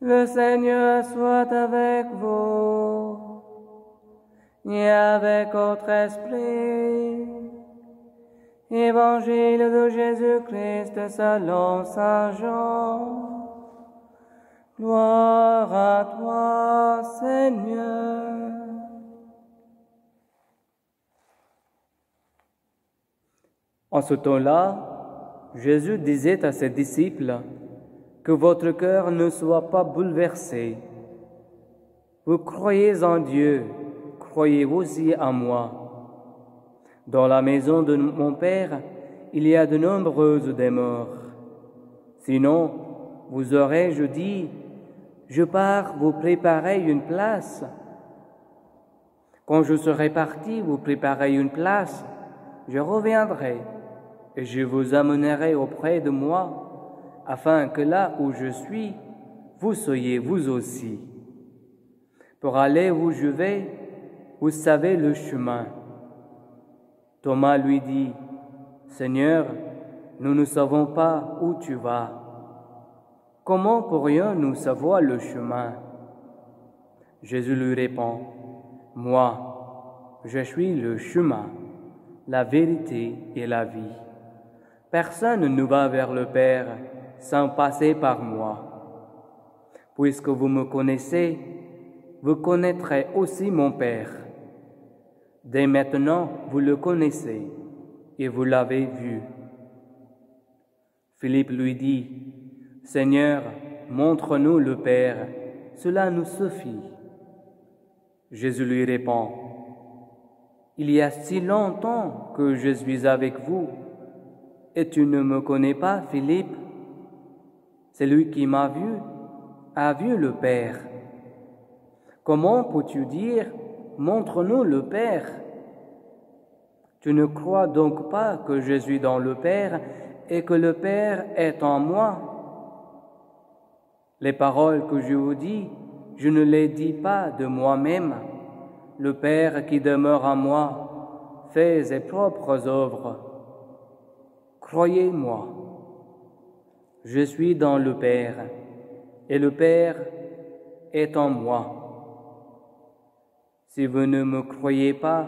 Le Seigneur soit avec vous et avec votre esprit. Évangile de Jésus-Christ selon saint Jean. Gloire à toi, Seigneur. En ce temps-là, Jésus disait à ses disciples: que votre cœur ne soit pas bouleversé. Vous croyez en Dieu, croyez aussi en moi. Dans la maison de mon Père, il y a de nombreuses demeures. Sinon, vous aurais-je dit: je pars vous préparer une place. Quand je serai parti vous préparer une place, je reviendrai et je vous amènerai auprès de moi, afin que là où je suis, vous soyez vous aussi. Pour aller où je vais, vous savez le chemin. Thomas lui dit: Seigneur, nous ne savons pas où tu vas. Comment pourrions-nous savoir le chemin? Jésus lui répond: Moi, je suis le chemin, la vérité et la vie. Personne ne va vers le Père sans passer par moi. Puisque vous me connaissez, vous connaîtrez aussi mon Père. Dès maintenant, vous le connaissez et vous l'avez vu. Philippe lui dit: Seigneur, montre-nous le Père, cela nous suffit. Jésus lui répond: Il y a si longtemps que je suis avec vous, et tu ne me connais pas, Philippe? Celui qui m'a vu a vu le Père. Comment peux-tu dire: montre-nous le Père? Tu ne crois donc pas que je suis dans le Père et que le Père est en moi? Les paroles que je vous dis, je ne les dis pas de moi-même. Le Père qui demeure en moi fait ses propres œuvres. Croyez-moi, je suis dans le Père, et le Père est en moi. Si vous ne me croyez pas,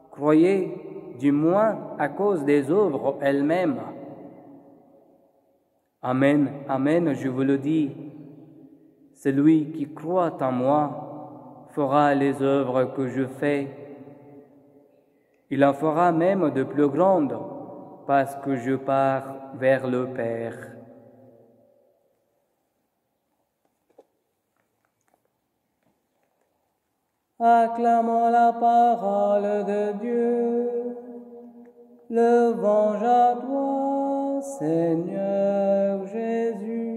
croyez du moins à cause des œuvres elles-mêmes. Amen, amen, je vous le dis, celui qui croit en moi fera les œuvres que je fais. Il en fera même de plus grandes, parce que je pars vers le Père. Acclamons la parole de Dieu. Louange à toi, Seigneur Jésus.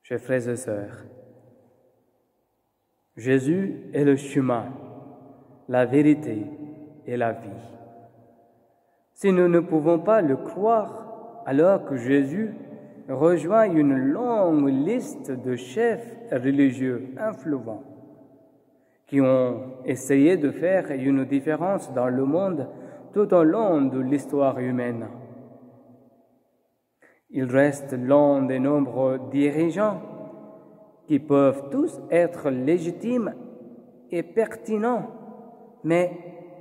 Chers frères et sœurs, Jésus est le chemin, la vérité et la vie. Si nous ne pouvons pas le croire, alors que Jésus rejoint une longue liste de chefs religieux influents qui ont essayé de faire une différence dans le monde tout au long de l'histoire humaine. Il reste l'un des nombreux dirigeants qui peuvent tous être légitimes et pertinents, mais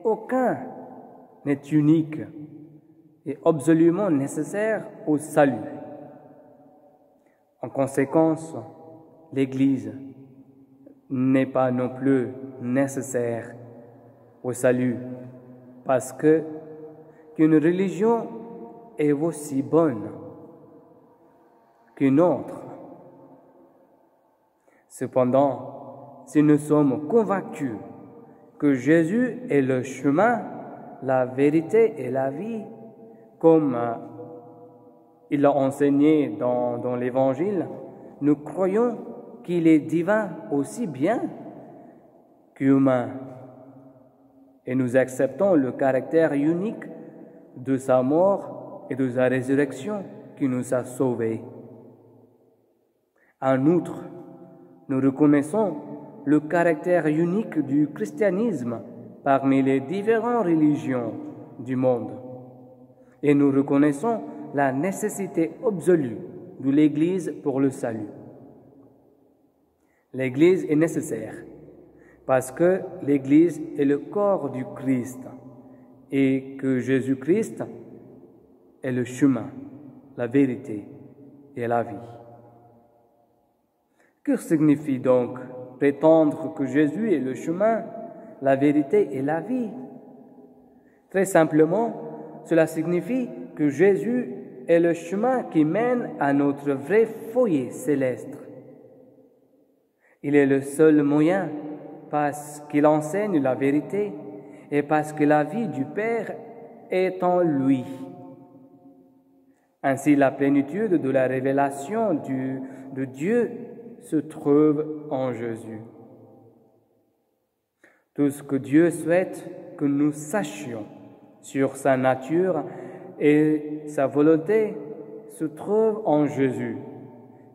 aucun n'est unique et absolument nécessaire au salut. En conséquence, l'Église n'est pas non plus nécessaire au salut, parce qu'une religion est aussi bonne qu'une autre. Cependant, si nous sommes convaincus que Jésus est le chemin, la vérité et la vie, comme il l'a enseigné dans l'Évangile, nous croyons qu'il est divin aussi bien qu'humain, et nous acceptons le caractère unique de sa mort et de sa résurrection qui nous a sauvés. En outre, nous reconnaissons le caractère unique du christianisme parmi les différentes religions du monde. Et nous reconnaissons la nécessité absolue de l'Église pour le salut. L'Église est nécessaire parce que l'Église est le corps du Christ et que Jésus-Christ est le chemin, la vérité et la vie. Que signifie donc prétendre que Jésus est le chemin, la vérité et la vie? Très simplement, cela signifie que Jésus est le chemin qui mène à notre vrai foyer céleste. Il est le seul moyen parce qu'il enseigne la vérité et parce que la vie du Père est en lui. Ainsi, la plénitude de la révélation de Dieu se trouve en Jésus. Tout ce que Dieu souhaite que nous sachions sur sa nature et sa volonté se trouve en Jésus,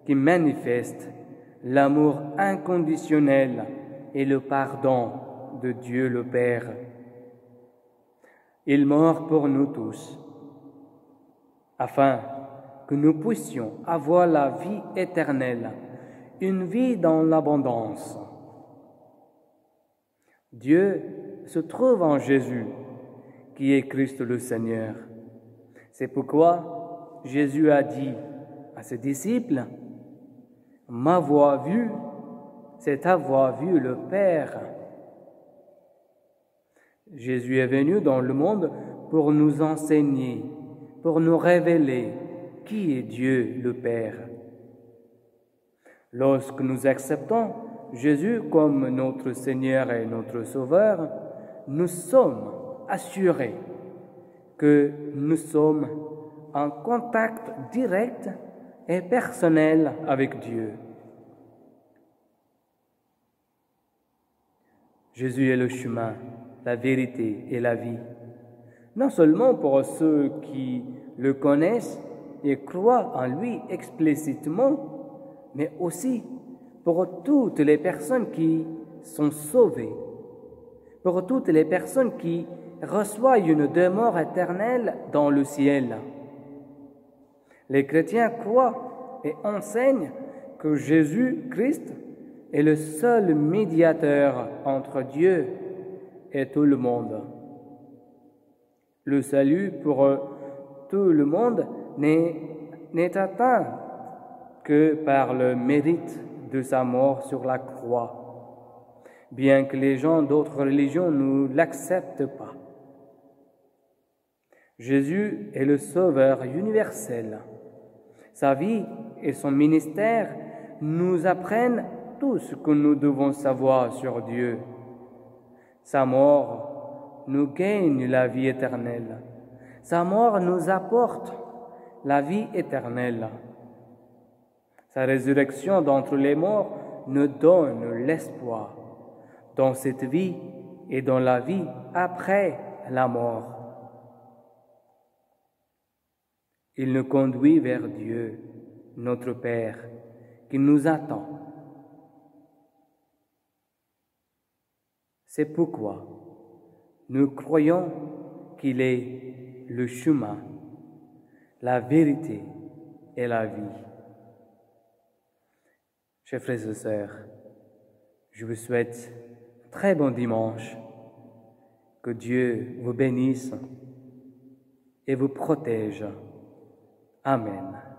qui manifeste l'amour inconditionnel et le pardon de Dieu le Père. Il meurt pour nous tous, afin que nous puissions avoir la vie éternelle, une vie dans l'abondance. Dieu se trouve en Jésus, qui est Christ le Seigneur. C'est pourquoi Jésus a dit à ses disciples, « M'avoir vu, c'est avoir vu le Père. » Jésus est venu dans le monde pour nous enseigner, pour nous révéler qui est Dieu le Père. Lorsque nous acceptons Jésus comme notre Seigneur et notre Sauveur, nous sommes assurés que nous sommes en contact direct et personnel avec Dieu. Jésus est le chemin, la vérité et la vie, non seulement pour ceux qui le connaissent et croient en lui explicitement, mais aussi pour toutes les personnes qui sont sauvées, pour toutes les personnes qui reçoivent une demeure éternelle dans le ciel. Les chrétiens croient et enseignent que Jésus-Christ est le seul médiateur entre Dieu et tout le monde. Le salut pour tout le monde n'est atteint que par le mérite de sa mort sur la croix, bien que les gens d'autres religions ne l'acceptent pas. Jésus est le Sauveur universel. Sa vie et son ministère nous apprennent tout ce que nous devons savoir sur Dieu. Sa mort nous gagne la vie éternelle. Sa mort nous apporte la vie éternelle. Sa résurrection d'entre les morts nous donne l'espoir dans cette vie et dans la vie après la mort. Il nous conduit vers Dieu, notre Père, qui nous attend. C'est pourquoi nous croyons qu'il est le chemin, la vérité et la vie. Chers frères et sœurs, je vous souhaite un très bon dimanche. Que Dieu vous bénisse et vous protège. Amen.